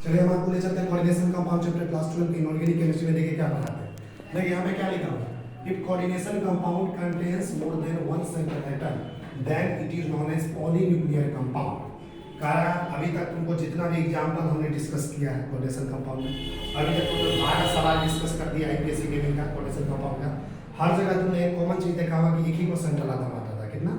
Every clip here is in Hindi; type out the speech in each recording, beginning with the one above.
चलिए हम आपको ले चलते हैं कोऑर्डिनेशन कंपाउंड चैप्टर क्लास 12 की इनऑर्गेनिक केमिस्ट्री में। देखिए क्या पढ़ाते हैं। देखिए यहाँ पे क्या लिखा हुआ है, if coordination compound contains more than one central atom then it is known as polynuclear compound. कहा अभी तक तुमको जितना भी एग्जांपल हमने डिस्कस किया है कोऑर्डिनेशन कंपाउंड में, अभी तक तुमने 12 सवाल डिस्कस कर दिया आईपीएससी गेमिंग का कोऑर्डिनेशन कंपाउंड का। हर जगह तुमने एक कॉमन चीज देखा होगा कि एक ही को सेंट्रल एटम आता था। कितना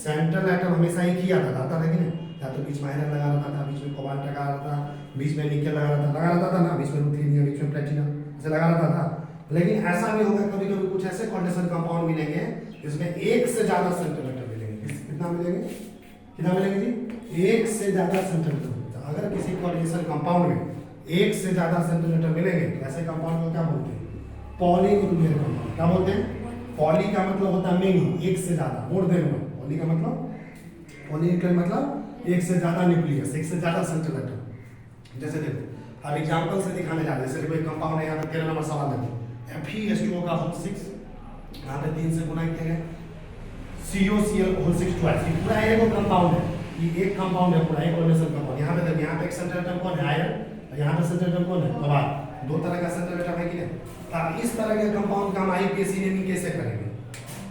सेंट्रल एटम हमेशा एक ही आता था लेकिन या तो बीच में आयरन लगा रहता था, बीच में कोबाल्ट लगा रहता था, बीच में निकेल लगा रहता था ना, बीच में रुथेनियम, बीच में प्लेटिनम ऐसे लगा रहता था। लेकिन ऐसा भी होगा कभी कभी कुछ ऐसे कोऑर्डिनेशन कंपाउंड मिलेंगे जिसमें एक से ज्यादा सेंट्रल एटम मिलेंगे। कितना मिलेंगे, कितना मिलेंगे जी, एक से ज्यादा सेंट्रल एटम। अगर किसी कोऑर्डिनेशन कंपाउंड में एक से ज्यादा सेंट्रल एटम मिलेंगे तो ऐसे कंपाउंड को क्या बोलते हैं, पॉलीन्यूक्लियर कंपाउंड। क्या बोलते हैं, पॉली का मतलब होता है मेनी, एक से ज्यादा, मोर देन वन। पॉली का मतलब, पॉलीन्यूक्लियर मतलब एक से ज्यादा न्यूक्लियस, एक से ज्यादा सेंट्रल एटम। जैसे देखो अब एग्जांपल से दिखाने जा रहे हैं। जैसे कोई कंपाउंड है, यहाँ पे 13 नंबर सवाल देखो, FeS2O का होल 6 यहाँ पे 3 से गुना किया गया, COCl होल 6 ट्वाइस। ये पूरा एक कंपाउंड है, ये एक कंपाउंड है पूरा, एक कोऑर्डिनेशन कंपाउंड। यहाँ पे देखो, यहाँ पे एक सेंट्रल एटम कौन है, आयरन, और यहाँ पे सेंट्रल एटम कौन है, कोबाल्ट। दो तरह का सेंट्रल एटम है कि नहीं। अब इस तरह के कंपाउंड का हम आईपीएससी नेमिंग कैसे करेंगे?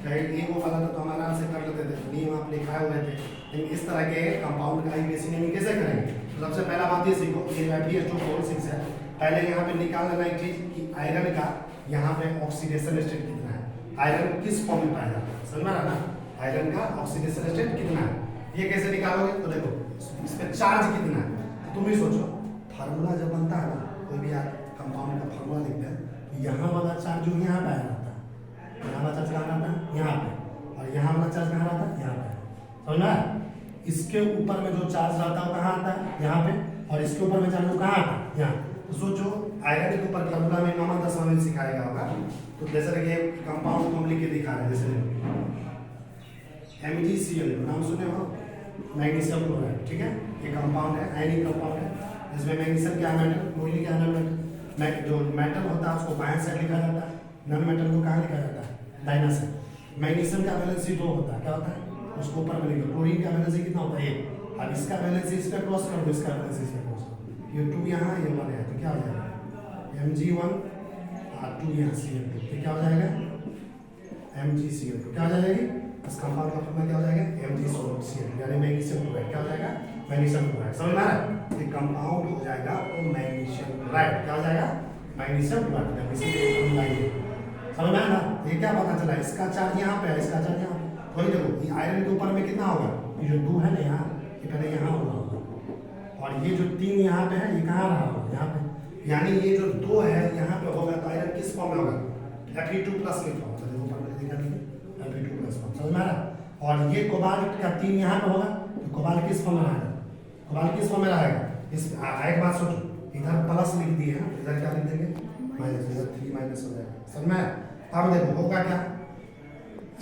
वो वाला तो हम आराम से कर लेते थे, नियम आप लिखाए हुए थे, लेकिन इस तरह के कंपाउंड का आईपीएससी नेमिंग कैसे करेंगे? तो सबसे पहला बात ये सीखो, ये FeS2O6 है। पहले यहाँ पे निकाल लेना एक चीज कि आयरन का यहाँ पे ऑक्सीडेशन स्टेट कितना है, आयरन किस फॉर्म में पाया जाता है, समझ में आ रहा ना? आयरन का ऑक्सीडेशन स्टेट कितना है, ये कैसे निकालोगे? तो देखो इस पे चार्ज कितना है, तो तुम ही सोचो। फार्मूला जब बनता है ना, कोई भी आप कंपाउंड का फार्मूला लिखते हैं, तो यहाँ वाला चार्ज जो यहाँ पे आया रहता है, यहाँ वाला चार्ज कहाँ रहता है, यहाँ पे, और यहाँ वाला चार्ज कहाँ रहता है, यहाँ पे, समझ में? इसके ऊपर में जो चार्ज रहता है वो कहाँ आता है, यहाँ पे, और इसके ऊपर में चार्ज वो कहाँ आता है, यहाँ। तो सोचो आयरन के ऊपर फार्मूला में 9वां 10वां में सिखाएगा होगा। तो जैसे कि कंपाउंड को हम लिख के दिखा रहे हैं, जैसे MgCl, नाम सुने हो, मैग्नीशियम क्लोराइड, ठीक है। ये कंपाउंड है, आयनिक कंपाउंड है, जिसमें मैग्नीशियम क्या मेटल, क्लोरीन क्या मेटल। जो मेटल होता है उसको बाएं साइड लिखा जाता है, नॉन मेटल को कहाँ लिखा जाता है, दाहिना साइड। मैग्नीशियम का वैलेंसी 2 होता है, क्या होता है, उसको ऊपर में लिखो। क्लोरीन का वैलेंसी कितना होता है, 1। अब इसका वैलेंसी इस पे क्रॉस कर दो, इसका वैलेंसी इस पे क्रॉस कर दो, ये 2 यहाँ, ये 1 है, तो क्या हो जाएगा, Mg1 और 2 यहाँ Cl2, तो क्या हो जाएगा, MgCl2। क्या हो जाएगी, इस कंपाउंड का फॉर्मूला क्या हो जाएगा, MgCl2, यानी मैग्नीशियम क्लोराइड। क्या हो जाएगा, मैग्नीशियम क्लोराइड। समझ में आ रहा है? ये कंपाउंड हो जाएगा वो मैग्नीशियम क्लोराइड। क्या हो जाएगा, मैग्नीशियम क्लोराइड। इसी लाइए, समझ में आया ना? ये क्या पता चला, इसका चार्ज यहाँ पे है, इसका चार्ज यहाँ पे। वही देखो, ये आयरन के ऊपर में कितना होगा, ये जो 2 है ना यहाँ, ये पहले यहाँ होगा, और ये जो 3 यहाँ पे है, ये कहाँ रहा होगा, यहाँ पे। यानी ये जो 2 है यहाँ पे होगा, तो आयरन किस फॉर्म में होगा, Fe2 प्लस के फॉर्म। चलिए ऊपर में दिखा दीजिए, Fe2 प्लस फॉर्म। समझ में आ रहा? और ये कोबाल्ट का 3 यहाँ पे होगा, तो कोबाल्ट किस फॉर्म में रहेगा, कोबाल्ट किस फॉर्म में रहेगा। इस एक बात सोचो, इधर प्लस लिख दिए हैं, इधर क्या लिख देंगे, माइनस, इधर 3 माइनस हो जाएगा। समझ में आया? अब देखो होगा क्या,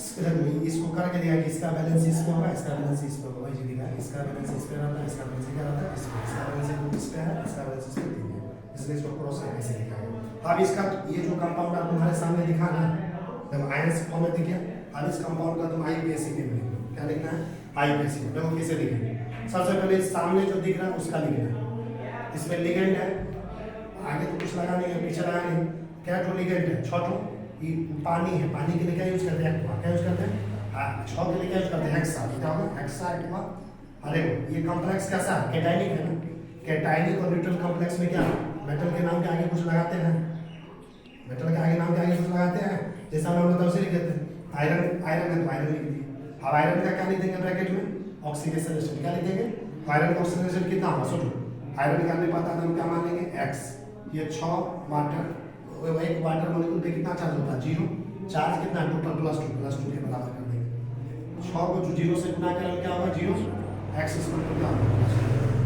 इसको करके दिया कि इसका बैलेंस इस पे होगा, इसका बैलेंस इस पे होगा, वही दिखा है। इसका बैलेंस इस पे रहता है, इसका बैलेंस क्या रहता है, इसका बैलेंस इस पे है, इसका बैलेंस इस पे 3 है, इसलिए इसको क्रॉस करके ऐसे लिखा है। अब इसका ये जो कंपाउंड आप तुम्हारे सामने दिखा ना, जब आयंस फॉर्म में दिखे, अब इस कंपाउंड का तुम आईपीएससी में लिखो। क्या लिखना है, आईपीएससी। देखो कैसे लिखेंगे, सबसे पहले सामने जो दिख रहा है उसका लिखना। इसमें लिगेंड है, आगे तो कुछ लगा नहीं है, पीछे लगा नहीं, क्या ठो लिगेंड है, 6 ठो। ये पानी है, पानी के लिए क्या यूज करते हैं, एक्वा। क्या यूज करते हैं, 6 के लिए क्या यूज करते हैं, हेक्सा। क्या होगा, हेक्सा एक्वा। अरे ये कॉम्प्लेक्स कैसा है, कैटायनिक है ना। कैटायनिक और न्यूट्रल कॉम्प्लेक्स में क्या, मेटल के नाम के आगे कुछ लगाते हैं, मेटल के आगे नाम के आगे कुछ लगाते हैं, जैसा हम लोग उसे लिख देते हैं। आयरन, आयरन है तो आयरन लिख दिए। अब आयरन का क्या लिख देंगे ब्रैकेट में, ऑक्सीडेशन स्टेट। क्या लिख देंगे, आयरन का ऑक्सीडेशन स्टेट कितना होगा, सोचो। आयरन का हमें पता था, हम क्या मान लेंगे, x। ये 6 वाटर, एक वाटर मॉलिक्यूल पे कितना चार्ज होता है, 0। चार्ज कितना, 2 पर +2 के बराबर कर देंगे। 6 को जो 0 से गुना करें क्या होगा, 0। x स्क्वायर क्या होगा,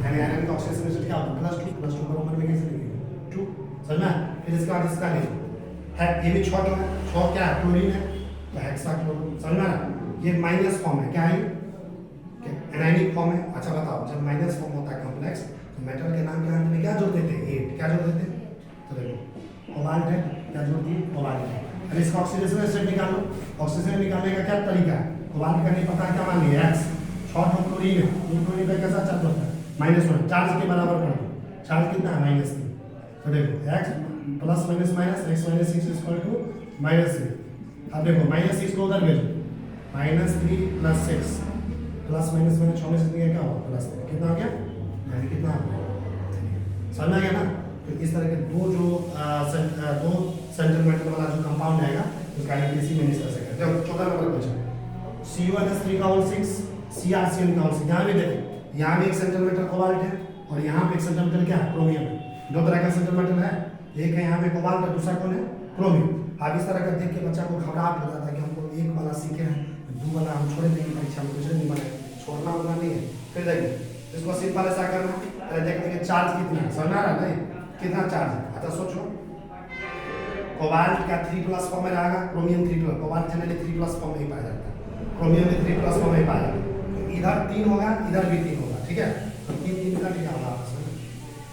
यानी आयरन का ऑक्सीडेशन स्टेट क्या होगा, +2 पर ऊपर में कैसे लिखेंगे, 2। समझ में? फिर इसके बाद इसका लिखो है, ये भी 6 है, 6 क्या है, क्लोरीन है, तो हेक्साक्लोरीन। समझ में? ये माइनस फॉर्म है, क्या है, एनायनिक फॉर्म है। अच्छा बताओ, जब माइनस फॉर्म होता है कॉम्प्लेक्स, तो मेटल के नाम के अंत में क्या जोड़ देते हैं, 8। क्या जोड़ देते हैं, तो देखो कोबाल्ट है, क्या जोड़ दिए, कोबाल्ट है। अब इसका ऑक्सीडेशन स्टेट निकालो। ऑक्सीजन निकालने का क्या तरीका है, कोबाल्ट का नहीं पता, क्या मान लिया, x। 6 क्लोरीन है, क्लोरीन पे कैसा चार्ज होता है, -1। चार्ज के बराबर कर दो, चार्ज कितना है -3। तो देखो x plus minus minus x minus 6 equal to -3। अब देखो -6 को उधर भेजो, -3 प्लस 6 प्लस माइनस माइनस 6 में से क्या होगा +3, कितना आ गया यानी कितना आ गया, समझ में आ गया ना। तो इस तरह के दो सेंटीमीटर वाला जो कंपाउंड आएगा उसका इसी में निकाल सकते हैं। देखो 14 नंबर क्वेश्चन, CuNS3 का होल 6 CrCl का होल 6। यहाँ भी देखो, यहाँ भी 1 सेंटीमीटर कोबाल्ट है और यहाँ पे 1 सेंटीमीटर क्या है क्रोमियम है। दो तरह का सेंटीमीटर है, एक है यहाँ पे कोबाल्ट और दूसरा कौन है क्रोमियम। अब इस तरह का देख के बच्चा को घबराहट हो जाता है कि हमको एक वाला सीखे हैं, दो वाला हम छोड़ देंगे परीक्षा में, कुछ नहीं बने, छोड़ना होना नहीं है। फिर देखिए इसको सिंपल ऐसा करना, पहले देखते हैं चार्ज कितना है, समझ आ रहा है नहीं कितना चार्ज है। अच्छा सोचो, कोबाल्ट का 3+ फॉर्म में रहेगा, क्रोमियम 3+, कोबाल्ट जनरली 3+ फॉर्म में ही पाया जाता है, क्रोमियम में 3+ फॉर्म में ही पाया जाता है। तो इधर 3 होगा, इधर भी 3 होगा, ठीक है। तो 3 कट गया होगा आपस में,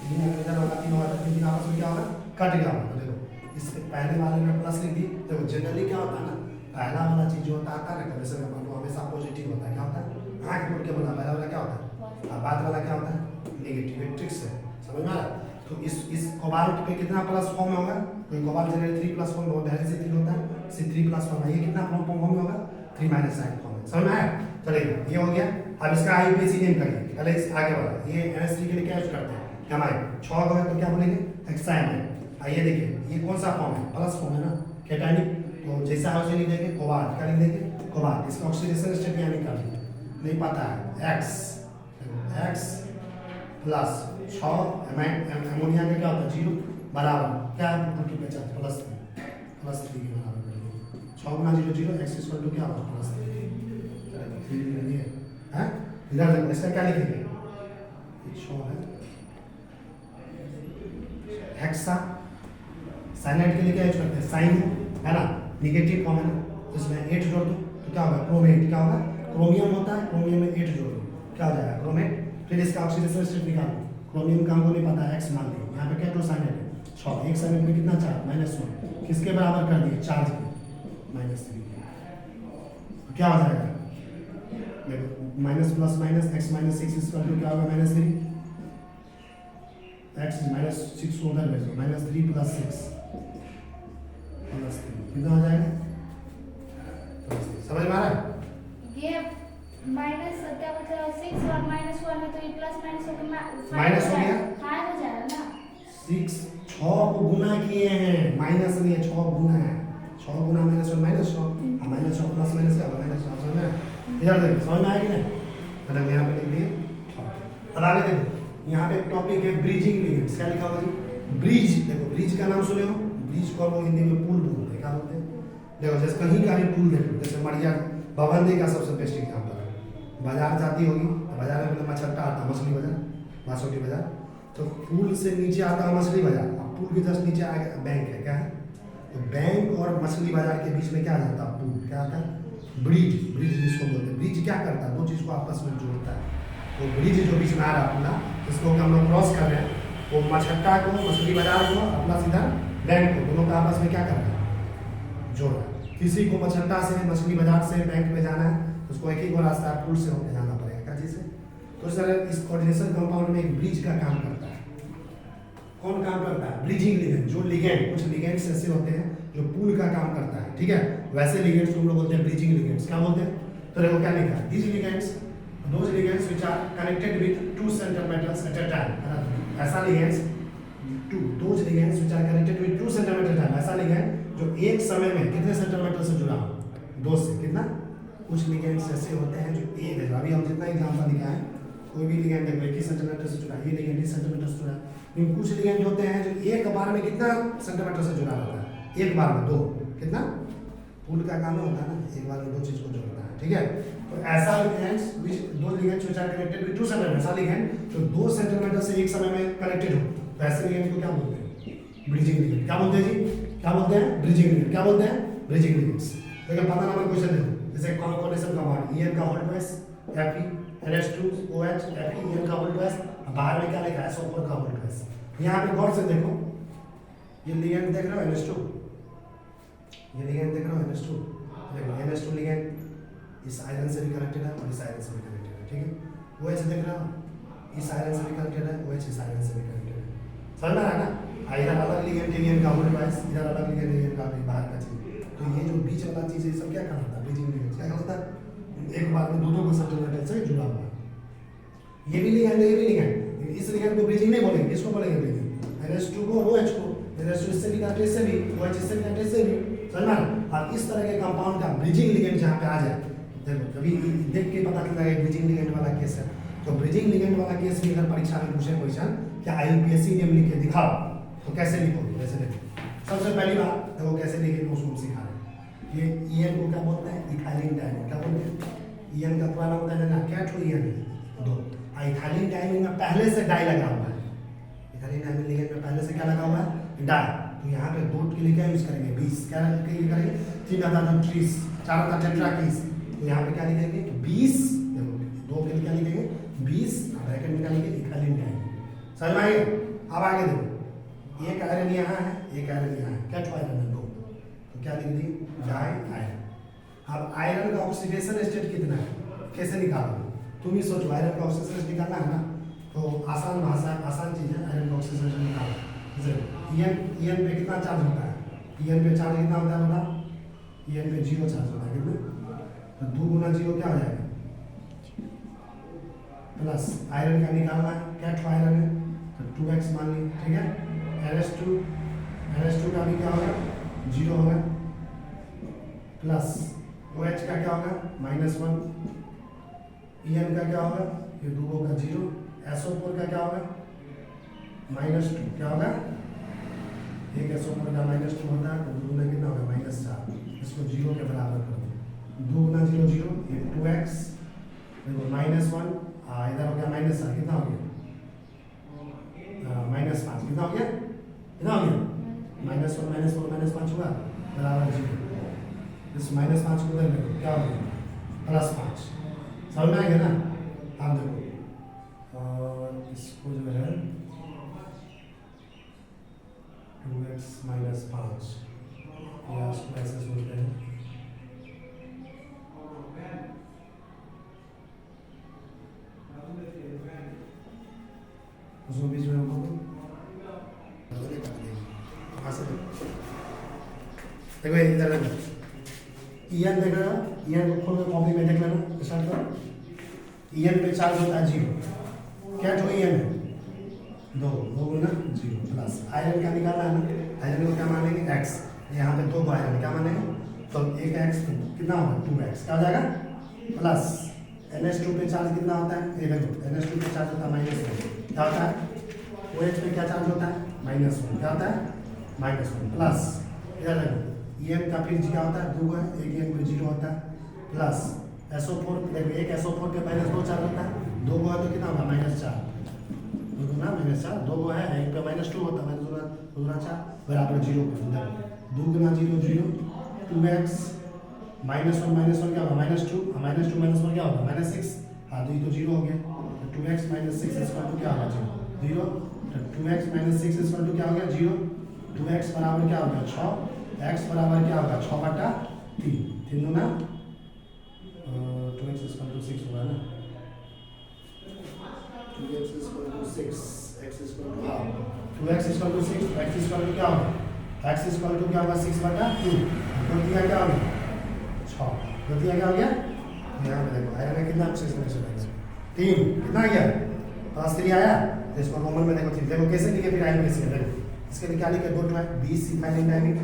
3 इधर होगा, 3 होगा, 3 आपस में क्या होगा कट गया होगा। तो देखो इससे पहले वाले में प्लस लिख दी। देखो जनरली क्या होता है ना, पहला वाला चीज जो होता है ना वैसे हमेशा पॉजिटिव होता है। क्या होता है आँख बोल के बोला, पहला वाला क्या होता है, बाद वाला क्या होता है नेगेटिव, ट्रिक्स है, समझ में आ रहा है। तो इस कोबाल्ट पे कितना प्लस फॉर्म में होगा, तो कोबाल्ट जनरली 3+ फॉर्म में होता है, C3 होता है, C3+ फॉर्म है, ये कितना फॉर्म में होगा 3 - साइन फॉर्म में, समझ में आया। चलिए ये हो गया। अब इसका IUPAC नेम करिए, पहले इस आगे वाला ये NS3 के लिए क्या यूज करते हैं, हमारे 6 को है तो क्या बोलेंगे हेक्साइम। आइए देखिए ये कौन सा फॉर्म है, प्लस फॉर्म है ना, कैटायनिक। तो जैसा उसे लिख देंगे कोबाल्ट, क्या लिख देंगे कोबाल्ट। इसका ऑक्सीडेशन स्टेट क्या निकाल नहीं पता है, x प्लस 6 अमोनिया का क्या होता है 0 बराबर क्या है +3 के बराबर कर दिए। 6 × 0 0 x इक्वल टू क्या होगा +3 है। इधर देखो इसका क्या लिखेंगे, 6 है हेक्सा, साइनाइड के लिए क्या यूज करते हैं साइन है ना, नेगेटिव फॉर्म है ना, तो इसमें 8 जोड़ दो तो क्या होगा क्रोमेट, क्या होगा क्रोमियम होता है, क्रोमियम में 8 जोड़ दो क्या हो जाएगा क्रोमेट। फिर इसका ऑक्सीडेशन स्टेट निकालो, क्रोमियम का हमको नहीं पता है x मान लो, यहाँ पे क्या दो साइनाइड है 6, एक साइनाइड में कितना चार्ज -1, किसके बराबर कर दिए चार्ज के -3, तो क्या हो जाएगा देखो minus plus minus x - 6 equal to क्या होगा -3, x -6 को उधर भेजो -3 + 6 +3 कितना हो जाएगा, समझ में आ रहा है। ये माइनस क्या मतलब 6 और -1 है तो ये प्लस माइनस हो गया, माइनस हो गया 5 हो जाएगा ना। 6 को गुना किए हैं, माइनस नहीं है 6 गुना है, 6 गुना -1 -6 -6 प्लस माइनस का -6 समझ में। इधर देखो समझ में आएगी ना, मतलब यहाँ पे लिख दिए। अब आगे देखो यहाँ पे एक टॉपिक है ब्रिजिंग लिगेंड्स, क्या लिखा हुआ है ब्रिज। देखो ब्रिज का नाम सुने हो, ब्रिज को हम हिंदी में पुल बोलते हैं, क्या बोलते हैं देखो जैसे कहीं का भी पुल देखो, जैसे मरिया भवंदी का सबसे बेस्ट एग्जाम्पल है, बाजार जाती होगी बाजार में मछट्टा आता मछली बाजार बासोटी बाजार, तो पुल से नीचे आता है मछली बाजार, अब पुल के जस्ट नीचे आगे बैंक है, क्या है तो बैंक और मछली बाजार के बीच में क्या आ जाता है पुल, क्या आता है ब्रिज। ब्रिज जिसको बोलते हैं, ब्रिज क्या करता है दो चीज़ को आपस में जोड़ता है। तो ब्रिज जो बीच में आ रहा है पूरा, जिसको हम लोग क्रॉस कर रहे हैं, वो मछट्टा को मछली बाजार को अपना सीधा बैंक को दोनों का आपस में क्या करता है जोड़ रहा है। किसी को मछट्टा से मछली बाजार से बैंक में जाना है, उसको एक ही को रास्ता है पुल से होकर जाना पड़ेगा, क्या चीज़ से। तो इस तरह इस कोऑर्डिनेशन कंपाउंड में एक ब्रिज का काम करता है। कौन काम करता है ब्रिजिंग लिगेंड, जो लिगेंड कुछ लिगेंड्स ऐसे होते हैं जो पुल का काम करता है, ठीक है, वैसे लिगेंड्स को हम लोग बोलते हैं ब्रिजिंग लिगेंड्स, क्या बोलते हैं। तो देखो क्या लिखा है, these ligands those ligands which are connected with 2 centimeters at a time, ऐसा ligands those ligands which are connected with 2 centimeters at a time, ऐसा लिगेंड जो एक समय में कितने सेंटीमीटर से जुड़ा हो, 2 से कितना। कुछ लिगेंड्स ऐसे होते हैं जो एक है, अभी हम जितना एग्जांपल लिखा है कोई भी लिगेंड देखो 21 सेंटीमीटर से जुड़ा, ये लिगेंड 20 सेंटीमीटर से जुड़ा, लेकिन कुछ लिगेंड होते हैं जो एक बार में कितना सेंटीमीटर से जुड़ा रहता है, एक बार में 2 कितना, पुल का काम होता है ना, एक बार में 2 चीज को जोड़ता है, ठीक है। तो ऐसा लिगेंड्स दो ligands which are connected with 2 centimetre, ऐसा लिगेंड जो 2 सेंटीमीटर से एक समय में कनेक्टेड हो, तो ऐसे लिगेंड को क्या बोलते हैं ब्रिजिंग लिगेंड, क्या बोलते हैं जी, क्या बोलते हैं ब्रिजिंग लिगेंड, क्या बोलते हैं ब्रिजिंग लिगेंड्स। देखो 15 नंबर क्वेश्चन देखो, जैसे कोऑर्डिनेशन कंपाउंड EN का whole twice Fe NH2OH Fe EN का होल ट्वाइस, बाहर में क्या लिखा है SO4 का होल ट्वाइस। यहाँ पे गौर से देखो, ये लिगेंड देख रहे हो NH2, ये लिगेंड देख रहे हो NH2, देखो NH2 लिगेंड इस आयरन से भी कनेक्टेड है और इस आयरन से भी कनेक्टेड है, ठीक है। OH देख रहे हो, इस आयरन से भी कनेक्टेड है, OH इस आयरन से भी कनेक्टेड है, समझ में आया ना? इधर अलग लिगेंड एलियन का होल ट्वाइस, इधर अलग लिगेंड एलियन का भी बाहर का चीज। तो ये जो बीच वाला चीज है सब क्या कहलाता है? Bridging ligand. क्या कहलाता है? एक बार में दो को सेंट्रल मेटल से जुड़ा हुआ है। ये भी लिगेंड है, ये भी लिगेंड। इस लिगेंड को ब्रिजिंग नहीं बोलेंगे, इसको बोलेंगे ब्रिजिंग। NH2 को OH को, NH2 इससे भी काटे इससे भी, OH इससे भी काटे इससे भी। समझ में आया? और इस तरह के कंपाउंड का ब्रिजिंग लिगेंड जहाँ पे आ जाए, देखो कभी देख के पता चलता है ब्रिजिंग लिगेंड वाला केस है। तो ब्रिजिंग लिगेंड वाला केस भी अगर परीक्षा में पूछे क्वेश्चन क्या IUPAC ने लिख के दिखाओ, तो कैसे लिखोगे? वैसे देखो, सबसे पहली बात देखो कैसे लिखेंगे उसको हम सिखा रहे हैं। ये EN को क्या बोलते हैं? Ethylene diamine. क्या बोलते हैं? EN का पुराना होता है ना, क्या ठो EN है? दो। इथाइलिन डाइमिन में पहले से डाई लगा हुआ है। इथाइलिन डाइमिन लिगेंड में पहले से क्या लगा हुआ है? डाई। तो यहाँ पे दो के लिए क्या यूज करेंगे? 20। क्या करेंगे? 3,30, 4 टेट्राकीस। तो यहाँ पे क्या लिखेंगे? 20। देखो दो के लिए क्या लिखेंगे? 20। ब्रैकेट में क्या लिखेंगे? Ethylene diamine. समझ में आएगा? अब आगे देखो, एक आयरन यहाँ है, एक आयरन यहाँ है। क्या ठो आयरन है? 2। तो क्या लिख दी? Di iron. अब आयरन का ऑक्सीडेशन स्टेट कितना है? कैसे निकालोगे? तुम ही सोचो, आयरन का ऑक्सीडेशन स्टेट निकालना है ना, तो आसान भाषा, आसान चीज है आयरन का ऑक्सीडेशन स्टेट निकालना। EN पे कितना चार्ज होता है? EN पे चार्ज कितना होता है बता? EN पे 0 चार्ज होता है। कितना? तो 2 गुना 0 क्या हो जाएगा? प्लस आयरन का निकालना है। क्या ठो आयरन है? तो 2x मान ली, ठीक है। NH2 का भी क्या होगा? 0 होगा। प्लस OH का क्या होगा? -1। EN का क्या होगा? ये 2 होगा 0। SO4 का क्या होगा? -2। क्या होगा? एक SO4 का -2 होता है, तो 2 गुना कितना होगा? -4। इसको 0 के बराबर कर दो। 2 गुना 0 0, ये 2x। देखो -1, इधर हो गया -4। कितना हो गया? -5। कितना हो गया? कितना हो गया? -1 -4 -5 हुआ बराबर 0। इस -5 को उधर देखो क्या हो गया? +5। समझ में आ गया ना? आप देखो, और इसको जो है 2x - 5 या इसको ऐसे सोचते हैं, उसको बीच में रखो। देखो इधर देखो, EN देख रहे हो? EN को खोल के कॉपी में देख लेना, स्टार्ट करो। EN पे चार्ज होता है 0। क्या ठो EN है? 2 गुना 0 प्लस आयरन का निकालना है ना, आयरन को क्या मानेंगे? x। यहाँ पे 2 आयरन क्या मानेंगे? तो एक x कितना होगा? 2x। क्या हो जाएगा? प्लस NH2 पे चार्ज कितना होता है? ये देखो NH2 पे चार्ज होता है -1। क्या होता है? OH पे क्या चार्ज होता है? -1। क्या होता है? -1 प्लस इधर देखो EN का फिर क्या होता है? 2 है, एक EN पे 0 होता है। प्लस SO4 देखो, एक SO4 के -2 चार्ज होता है, 2 है तो कितना होगा? -4। 2 गुना -4, 2 है, एक पे -2 होता है, -2 गुना 4 बराबर 0 कर दो। 2 गुना 0 0, 2x -1 क्या होगा? -2 -2 क्या होगा? -6। हाँ तो ये तो 0 हो गया। तो 2x - 6 इक्वल टू क्या होगा? 0। तो 2x - 6 इक्वल टू क्या हो गया? 0। 2x बराबर क्या हो गया? 6। x बराबर क्या होगा? 6/3। 3 गुना 2x इक्वल टू 6 होगा ना? 2x equal to 6, x equal to half. 2x equal to 6, x equal to क्या होगा? x इक्वल टू क्या होगा? 6/2। तो दिया क्या हो गया? 6। तो दिया क्या हो गया? यहाँ पे देखो आयरन का कितना ऑक्सीजन है? 3। कितना आ गया? पास 3 आया। तो इसको रोमन में देखो 3। देखो कैसे लिखे फिर आयरन कैसे? देखो इसके लिए क्या लिखे? 2 ठो है, 20 इथाइलिन डाइमिन।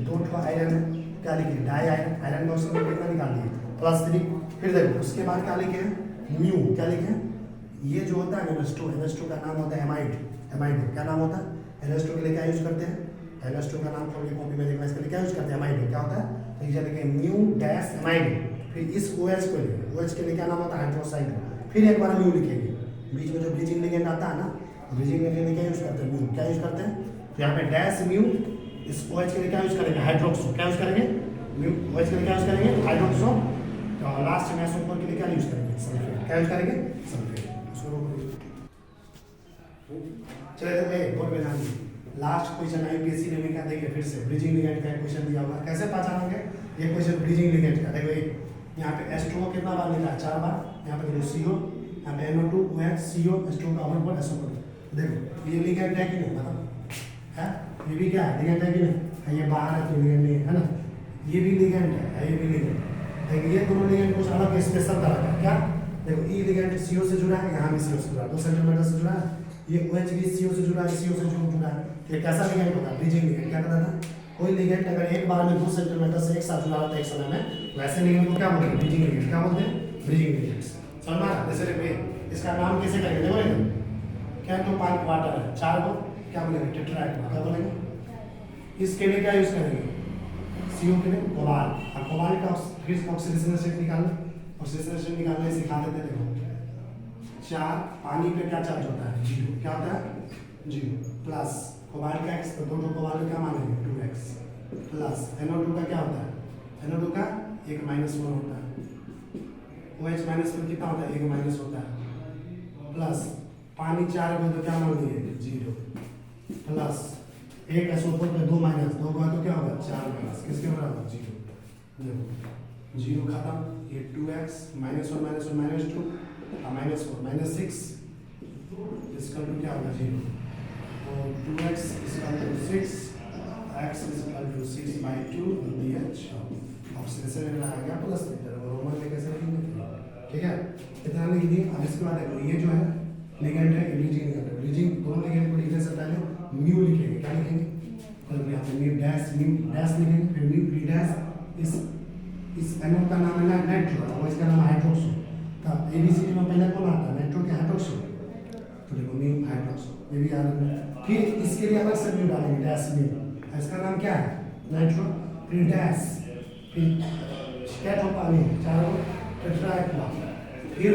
2 ठो आयरन है, क्या लिखे? Di iron. आयरन का ऑक्सीजन कितना निकाल दिए? +3। फिर देखो उसके बाद क्या लिखे? म्यू। क्या लिखे? ये जो होता है NH2 का नाम होता है एमाइड। क्या नाम होता है? NH2 के लिए क्या यूज करते हैं? NH2 का नाम थोड़ी कॉपी में देखना, इसके लिए क्या यूज करते हैं? एमाइड। क्या होता है? तो ये लिखे म्यू डैश एमाइड। फिर इस OH को लिखे, OH के लिए क्या नाम होता है? हाइड्रोक्साइड। फिर एक बार म्यू लिखेंगे, बीच में जो ब्रिजिंग लिगेंड आता है ना, ब्रिजिंग लिगेंड के लिए क्या यूज करते हैं? म्यू। क्या यूज करते हैं? तो यहाँ पे डैश म्यू। इस OH के लिए क्या यूज करेंगे? हाइड्रोक्सो। क्या यूज करेंगे? म्यू। OH के लिए क्या यूज करेंगे? हाइड्रोक्सो। तो लास्ट में SO4 के लिए क्या यूज करेंगे? सल्फेट। क्या यूज करेंगे? सल्फेट। चलिए देखो बोर्ड में ध्यान दीजिए, लास्ट क्वेश्चन IUPAC ने क्या देंगे? फिर से ब्रिजिंग लिगेंड का क्वेश्चन दिया होगा, कैसे पहचानोगे? ये क्वेश्चन ब्रिजिंग लिगेंड का। देखो यहाँ पे H2O कितना बार लिखा है? 4 बार। यहाँ पे देखो CO, यहाँ पे NO2 OH CO H2O का ओवर SO4। देखो ये लिगेंड है कि नहीं? मतलब ये भी क्या है, लिगेंड है कि नहीं, ये बाहर है तो लिगेंड नहीं है ना, ये भी लिगेंड है, ये भी लिगेंड है, लेकिन ये दोनों लिगेंड कुछ अलग स्पेशल तरह का क्या, देखो ई लिगेंड CO से जुड़ा है, यहाँ भी CO से जुड़ा है, 2 सेंटीमीटर से जुड़ा है, ये OH भी CO से जुड़ा है, CO से जुड़ा है, ये कैसा लिगेंड होता है, ब्रिजिंग लिगेंड। क्या कहता था, कोई लिगेंड अगर एक बार में 2 सेंटीमीटर से एक साथ जुड़ा रहता है एक समय में, वैसे लिगेंड को क्या बोलते हैं, ब्रिजिंग लिगेंड। क्या बोलते हैं, ब्रिजिंग लिगेंड। समझ में आ रहा है? जैसे देखो इसका नाम कैसे करेंगे, देखो क्या तो 5 क्वार्टर है, 4 को क्या बोलेंगे, टेट्राहेड्रल। क्या बोलेंगे, इसके लिए क्या यूज करेंगे, CO के लिए कोबाल्ट। अब कोबाल्ट का फिर ऑक्सीडेशन स्टेट निकालना, ऑक्सीडेशन स्टेट निकालने सिखा देते हैं। देखो 4 पानी पे क्या चार्ज होता है, 0। क्या होता है, 0 प्लस कोबाल्ट का x, तो दोनों कोबाल्ट का मानेंगे 2x प्लस NO2 का क्या होता है, NO2 का 1 -1 होता है, OH माइनस में कितना होता है, 1 माइनस होता है, प्लस पानी 4 को तो क्या मान लिए 0 प्लस 1 S/O4 पे 2 माइनस, 2 को तो क्या होगा 4 माइनस, किसके बराबर 0। देखो 0 खत्म, ये 2x -1 -1 -2 -4 -6 इसका तो क्या होगा 0, तो 2x equal to 6, x equal to 6/2 dH। Oxidation लेना आ गया प्लस रोमन में कैसे लिखेंगे, ठीक है, इतना लिख दिए। अब इसके बाद देखो ये जो है लिगेंड है, ब्रिजिंग लिगेंड है, ब्रिजिंग दोनों लिगेंड को लिखने से पहले म्यू लिखेंगे। क्या लिखेंगे, मतलब यहाँ पे म्यू डैश लिखेंगे, फिर म्यू प्री डैश। इस एनोड का नाम है ना नाइट्रो, और इसका नाम हाइड्रोक्सो। तब ABCD में पहले कौन आता है, नाइट्रो के हाइड्रोक्सो, तो देखो म्यू हाइड्रोक्सो, ये भी याद रखना। फिर इसके लिए अलग से म्यू डालेंगे, डैश म्यू, इसका नाम क्या है, नाइट्रो प्री डैश, फिर टेट्रो पानी, चारों टेट्राएक्वा, फिर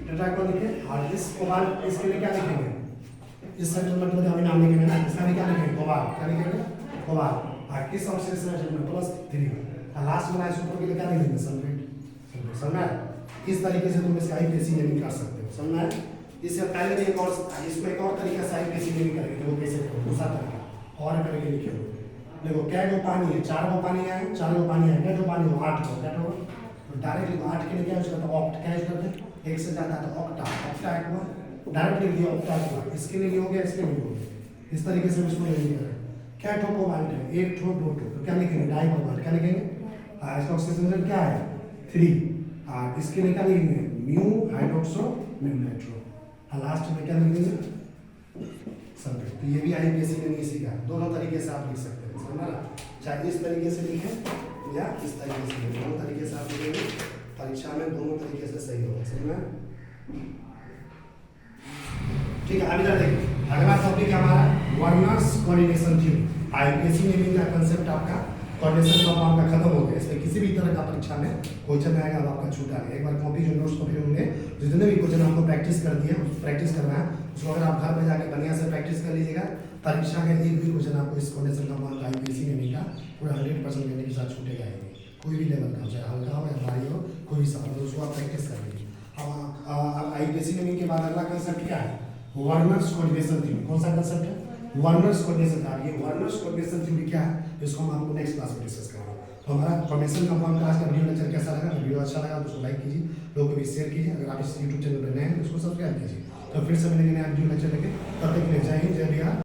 टेट्राएक्वा लिखे। और इस कोबाल्ट, इसके लिए क्या लिखेंगे, इस सेंटर में मतलब अभी नाम लिखेंगे ना, इसका भी क्या लिखेंगे, कोबाल्ट। क्या लिखेंगे, कोबाल्ट। और किस ऑक्सीडेशन एटम में +3, और लास्ट वाला आइसोटोप के लिए क्या लिखेंगे, सल्फेट। समझ में आया? इस तरीके से तुम इसका IPAC नेमिंग कर सकते हो। समझ में आया? इससे पहले भी एक और, इसको एक और तरीके से IPAC नेमिंग करेंगे, तो वो कैसे करो, दूसरा तरीका और करके लिखे हो। देखो क्या जो पानी है, 4 को पानी है, 4 को पानी है, क्या जो पानी हो 8 को, क्या तो डायरेक्टली 8 के लिए क्या यूज करते हैं, ऑक्ट। क्या यूज करते हैं, 1 से ज्यादा तो ऑक्टा, ऑक्टा एक हुआ, डायरेक्टली लिया ऑक्टा हुआ, इसके लिए हो गया, इसके लिए हो गया। इस तरीके से इसको नहीं करें। क्या ठो कोबाल्ट है, 1 ठो 2 ठो, तो क्या लिखेंगे, डाई कोबाल्ट। क्या लिखेंगे, इसका ऑक्सीडेशन क्या है 3, और इसके लिए क्या लिखेंगे, म्यू हाइड्रोक्सो म्यू नाइट्रो, और लास्ट में क्या लिखेंगे, सल्फेट। तो ये भी IPAC ने नहीं सीखा, दोनों तरीके से आप लिख सकते हैं। समझ रहा, चाहे इस तरीके से लिखें या इस तरीके से लिखें, दोनों तरीके से आप लिखेंगे, परीक्षा में दोनों तरीके से सही होगा। समझ में, ठीक है। अब इधर देखिए, अगला टॉपिक हमारा Werner's coordination theory. IPAC naming का कांसेप्ट आपका कोऑर्डिनेशन का आपका खत्म हो गया। इसमें किसी भी तरह का परीक्षा में क्वेश्चन आएगा, अब आपका छूटा नहीं। एक बार कॉपी जो नोट्स कॉपी होंगे, जितने भी क्वेश्चन आपको प्रैक्टिस कर दिए, प्रैक्टिस करना है, उसको अगर आप घर पे जाके बढ़िया से प्रैक्टिस कर लीजिएगा, परीक्षा के एक भी क्वेश्चन आपको इस कोऑर्डिनेशन कंपाउंड का IPAC नेमिंग का पूरा 100% लेने के साथ छूटेगा ही नहीं। कोई भी लेवल का हो, चाहे हल्का हो या भारी हो, कोई भी सवाल हो, उसको आप प्रैक्टिस कर लीजिए। अब IPAC नेमिंग के बाद अगला कंसेप्ट क्या है, वर्नर्स कोऑर्डिनेशन थ्योरी। कौन सा कंसेप्ट है, वर्नर्स कोऑर्डिनेशन थ्योरी। ये वर्नर्स कोऑर्डिनेशन थ्योरी क्या है, इसको हम आपको नेक्स्ट क्लास में डिस्कस करेंगे। तो हमारा फॉर्मेशन कंपाउंड का आज का वीडियो लेक्चर कैसा लगा, वीडियो अच्छा लगा तो उसको लाइक कीजिए, लोगों को भी शेयर कीजिए। अगर आप इस YouTube चैनल पर नए हैं तो उसको सब्सक्राइब कीजिए। तो फिर से मिलेंगे नया वीडियो लेक्चर लेके, तब तक के लिए जय हिंद, जय बिहार।